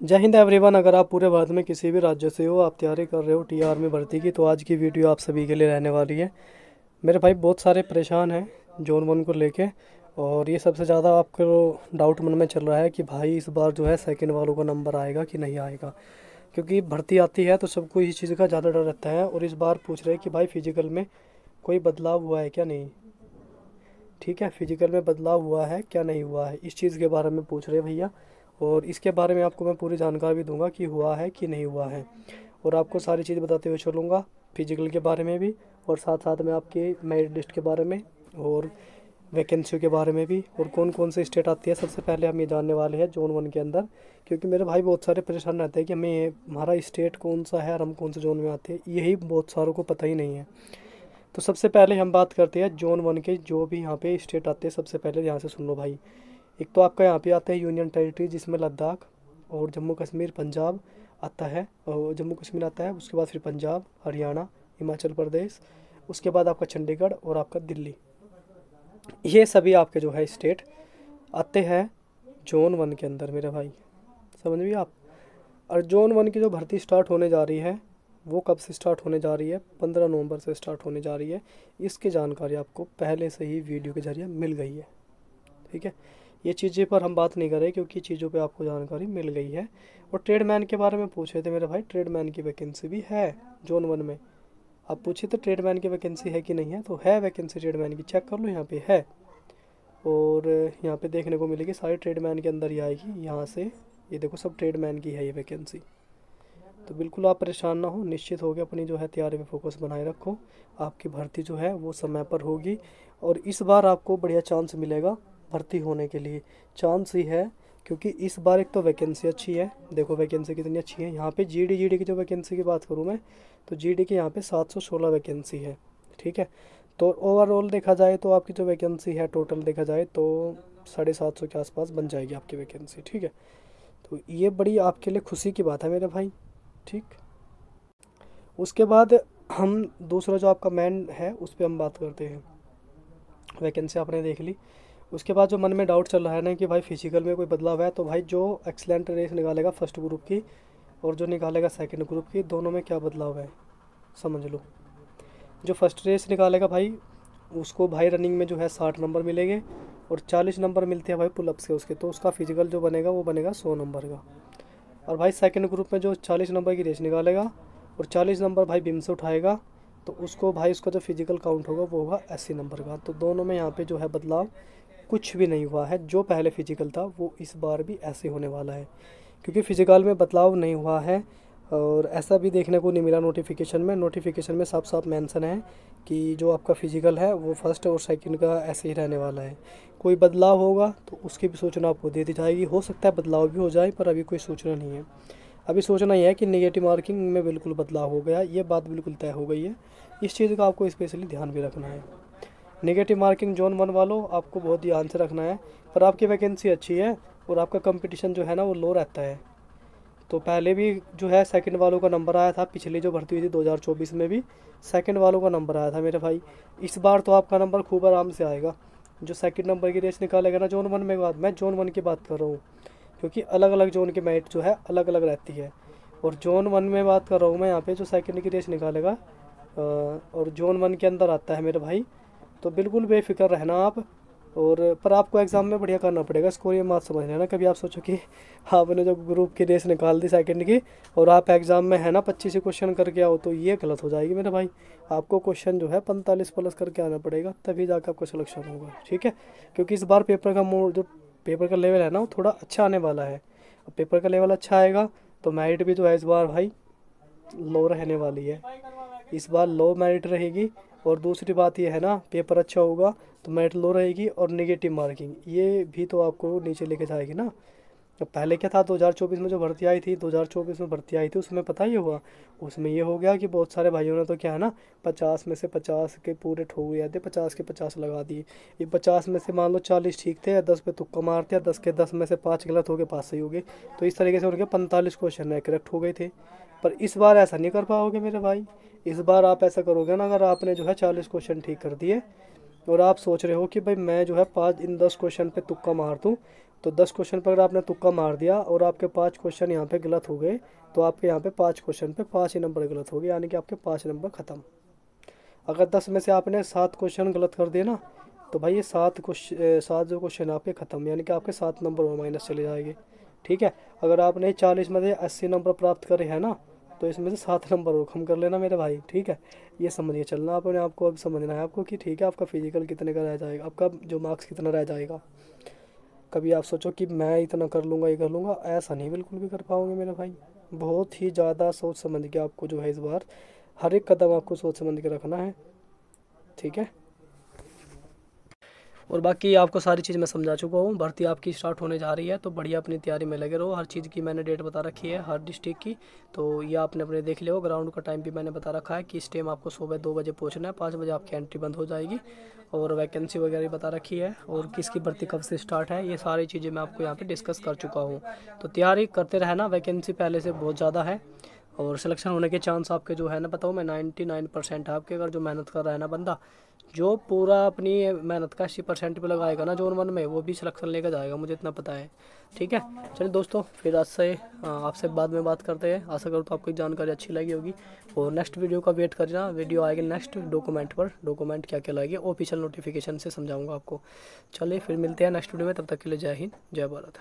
जय हिंद एवरीवन। अगर आप पूरे भारत में किसी भी राज्य से हो, आप तैयारी कर रहे हो टीआर में भर्ती की, तो आज की वीडियो आप सभी के लिए रहने वाली है। मेरे भाई बहुत सारे परेशान हैं जोन वन को लेके, और ये सबसे ज़्यादा आपको डाउट मन में चल रहा है कि भाई इस बार जो है सेकंड वालों का नंबर आएगा कि नहीं आएगा। क्योंकि भर्ती आती है तो सबको इस चीज़ का ज़्यादा डर रहता है, और इस बार पूछ रहे हैं कि भाई फिजिकल में कोई बदलाव हुआ है क्या नहीं। ठीक है, फिजिकल में बदलाव हुआ है क्या नहीं हुआ है, इस चीज़ के बारे में पूछ रहे हैं भैया। और इसके बारे में आपको मैं पूरी जानकारी भी दूंगा कि हुआ है कि नहीं हुआ है, और आपको सारी चीज़ बताते हुए चलूँगा, फिजिकल के बारे में भी, और साथ साथ में आपके मेरिट लिस्ट के बारे में, और वैकेंसी के बारे में भी, और कौन कौन से स्टेट आती है। सबसे पहले हम ये जानने वाले हैं जोन वन के अंदर, क्योंकि मेरे भाई बहुत सारे परेशान रहते हैं कि हमें हमारा स्टेट कौन सा है और हम कौन से जोन में आते हैं, यही बहुत सारों को पता ही नहीं है। तो सबसे पहले हम बात करते हैं जोन वन के, जो भी यहाँ पे स्टेट आते हैं। सबसे पहले यहाँ से सुन लो भाई। एक तो आपका यहाँ पे आता है यूनियन टेरिटरी, जिसमें लद्दाख और जम्मू कश्मीर पंजाब आता है, और जम्मू कश्मीर आता है, उसके बाद फिर पंजाब, हरियाणा, हिमाचल प्रदेश, उसके बाद आपका चंडीगढ़ और आपका दिल्ली। ये सभी आपके जो है स्टेट आते हैं जोन वन के अंदर मेरे भाई, समझ भी आप। और जोन वन की जो भर्ती स्टार्ट होने जा रही है वो कब से स्टार्ट होने जा रही है? 15 नवंबर से स्टार्ट होने जा रही है। इसकी जानकारी आपको पहले से ही वीडियो के जरिए मिल गई है। ठीक है, ये चीज़ें पर हम बात नहीं कर रहे क्योंकि चीज़ों पे आपको जानकारी मिल गई है। और ट्रेडमैन के बारे में पूछे थे मेरे भाई, ट्रेडमैन की वैकेंसी भी है जोन वन में। आप पूछे तो ट्रेडमैन की वैकेंसी है कि नहीं है, तो है वैकेंसी ट्रेडमैन की, चेक कर लो यहाँ पे है। और यहाँ पे देखने को मिलेगी सारी ट्रेडमैन के अंदर ही आएगी, यहाँ से ये देखो सब ट्रेडमैन की है ये वैकेंसी। तो बिल्कुल आप परेशान ना हो, निश्चित हो गया, अपनी जो है तैयारी में फोकस बनाए रखो। आपकी भर्ती जो है वो समय पर होगी, और इस बार आपको बढ़िया चांस मिलेगा भर्ती होने के लिए। चांस ही है, क्योंकि इस बार एक तो वैकेंसी अच्छी है। देखो वैकेंसी कितनी अच्छी है यहाँ पे। जीडी की जो वैकेंसी की बात करूँ मैं, तो जीडी की यहाँ पे 716 वैकेंसी है। ठीक है, तो ओवरऑल देखा जाए तो आपकी जो वैकेंसी है टोटल देखा जाए तो 750 के आसपास बन जाएगी आपकी वैकेंसी। ठीक है, तो ये बड़ी आपके लिए खुशी की बात है मेरे भाई। ठीक, उसके बाद हम दूसरा जो आपका मेन है उस पर हम बात करते हैं। वैकेंसी आपने देख ली, उसके बाद जो मन में डाउट चल रहा है ना कि भाई फिजिकल में कोई बदलाव है, तो भाई जो एक्सीलेंट रेस निकालेगा फर्स्ट ग्रुप की और जो निकालेगा सेकंड ग्रुप की, दोनों में क्या बदलाव है समझ लो। जो फर्स्ट रेस निकालेगा भाई, उसको भाई रनिंग में जो है 60 नंबर मिलेंगे, और 40 नंबर मिलते हैं भाई पुलअप्स के उसके, तो उसका फिजिकल जो बनेगा वो बनेगा 100 नंबर का। और भाई सेकंड ग्रुप में जो 40 नंबर की रेस निकालेगा और 40 नंबर भाई बिम से उठाएगा, तो उसको भाई उसका जो फिजिकल काउंट होगा वो होगा 80 नंबर का। तो दोनों में यहाँ पे जो है बदलाव कुछ भी नहीं हुआ है। जो पहले फिजिकल था वो इस बार भी ऐसे होने वाला है, क्योंकि फिजिकल में बदलाव नहीं हुआ है। और ऐसा भी देखने को नहीं मिला नोटिफिकेशन में साफ साफ मेंशन है कि जो आपका फिजिकल है वो फर्स्ट और सेकंड का ऐसे ही रहने वाला है। कोई बदलाव होगा तो उसकी भी सूचना आपको दे दी जाएगी। हो सकता है बदलाव भी हो जाए, पर अभी कोई सूचना नहीं है। अभी सोचना यह है कि नेगेटिव मार्किंग में बिल्कुल बदलाव हो गया, ये बात बिल्कुल तय हो गई है। इस चीज़ का आपको स्पेशली ध्यान भी रखना है। नेगेटिव मार्किंग जोन वन वालों आपको बहुत ध्यान से रखना है। पर आपकी वैकेंसी अच्छी है और आपका कंपटीशन जो है ना वो लो रहता है। तो पहले भी जो है सेकंड वालों का नंबर आया था, पिछली जो भर्ती हुई थी 2024 में भी सेकंड वालों का नंबर आया था मेरे भाई। इस बार तो आपका नंबर खूब आराम से आएगा। जो सेकंड नंबर की रेस निकालेगा ना जोन वन में, बात मैं जोन वन की बात कर रहा हूँ, क्योंकि अलग अलग जोन की मेरिट जो है अलग अलग रहती है। और जोन वन में बात कर रहा हूँ मैं यहाँ पे, जो सेकंड की रेस निकालेगा और जोन वन के अंदर आता है मेरे भाई, तो बिल्कुल बेफिक्र रहना आप। और पर आपको एग्ज़ाम में बढ़िया करना पड़ेगा, स्कोर ये मत समझ लेना कभी आप सोचो कि आपने जो ग्रुप की रेस निकाल दी सेकंड की और आप एग्ज़ाम में है ना 25 क्वेश्चन करके आओ, तो ये गलत हो जाएगी मेरे भाई। आपको क्वेश्चन जो है 45 प्लस करके आना पड़ेगा, तभी जाकर आपका सिलेक्शन होगा। ठीक है, क्योंकि इस बार पेपर का मोड, जो पेपर का लेवल है ना वो थोड़ा अच्छा आने वाला है। अब पेपर का लेवल अच्छा आएगा तो मेरिट भी जो है इस बार भाई लो रहने वाली है। इस बार लो मेरिट रहेगी। और दूसरी बात ये है ना, पेपर अच्छा होगा तो मेरिट लो रहेगी, और नेगेटिव मार्किंग ये भी तो आपको नीचे लेके जाएगी ना। अब पहले क्या था, 2024 में जो भर्ती आई थी, 2024 में भर्ती आई थी, उसमें पता ही हुआ, उसमें ये हो गया कि बहुत सारे भाइयों ने तो क्या है ना 50 में से 50 के पूरे ठोक गए थे, 50 के 50 लगा दिए। ये 50 में से मान लो 40 ठीक थे, 10 पे तुक्का मारते, 10 के 10 में से 5 गलत हो गए, 5 सही हो गए। तो इस तरीके से उनके 45 क्वेश्चन करेक्ट हो गए थे। पर इस बार ऐसा नहीं कर पाओगे मेरे भाई। इस बार आप ऐसा करोगे ना, अगर आपने जो है 40 क्वेश्चन ठीक कर दिए और आप सोच रहे हो कि भाई मैं जो है 5 इन 10 क्वेश्चन पे तुक्का मार दूँ, तो 10 क्वेश्चन पर अगर आपने तुक्का मार दिया और आपके 5 क्वेश्चन यहाँ पे गलत हो गए, तो आपके यहाँ पे 5 क्वेश्चन पे 5 ही नंबर गलत हो गए, यानी कि आपके 5 नंबर ख़त्म। अगर 10 में से आपने 7 क्वेश्चन गलत कर दिए ना, तो भाई ये 7 जो क्वेश्चन आपके ख़त्म, यानी कि आपके 7 नंबर और माइनस चले जाएंगे। ठीक है। अगर आपने 40 में से 80 नंबर प्राप्त करे हैं ना, तो इसमें से 7 नंबर और कम कर लेना मेरे भाई। ठीक है, ये समझिए चलना अपने आपको, अब समझना है आपको कि ठीक है आपका फिजिकल कितने का रह जाएगा, आपका जो मार्क्स कितना रह जाएगा। कभी आप सोचो कि मैं इतना कर लूँगा, ये कर लूँगा, ऐसा नहीं बिल्कुल भी कर पाओगे मेरे भाई। बहुत ही ज़्यादा सोच समझ के आपको जो है इस बार हर एक कदम आपको सोच समझ के रखना है। ठीक है। और बाकी आपको सारी चीज़ मैं समझा चुका हूँ। भर्ती आपकी स्टार्ट होने जा रही है, तो बढ़िया अपनी तैयारी में लगे रहो। हर चीज़ की मैंने डेट बता रखी है, हर डिस्ट्रिक्ट की, तो ये आपने अपने देख लियो। ग्राउंड का टाइम भी मैंने बता रखा है कि इस टाइम आपको सुबह 2 बजे पहुँचना है, 5 बजे आपकी एंट्री बंद हो जाएगी। और वैकेंसी वगैरह बता रखी है, और किसकी भर्ती कब से स्टार्ट है, ये सारी चीज़ें मैं आपको यहाँ पर डिस्कस कर चुका हूँ। तो तैयारी करते रहना, वैकेंसी पहले से बहुत ज़्यादा है, और सिलेक्शन होने के चांस आपके जो है ना, बताओ मैं 99% है आपके। अगर जो मेहनत कर रहा है ना बंदा, जो पूरा अपनी मेहनत का 80% पे लगाएगा ना जोन 1 में, वो भी सिलेक्शन लेकर जाएगा, मुझे इतना पता है। ठीक है। चलिए दोस्तों, फिर आज से आपसे बाद में बात करते हैं। आशा करूँ तो आपको जानकारी अच्छी लगी होगी, और नेक्स्ट वीडियो का वेट करना। वीडियो आएगी नेक्स्ट डॉक्यूमेंट पर, डॉक्यूमेंट क्या क्या लगेगा ऑफिशियल नोटिफिकेशन से समझाऊँगा आपको। चलिए फिर मिलते हैं नेक्स्ट वीडियो में, तब तक के लिए जय हिंद, जय भारत।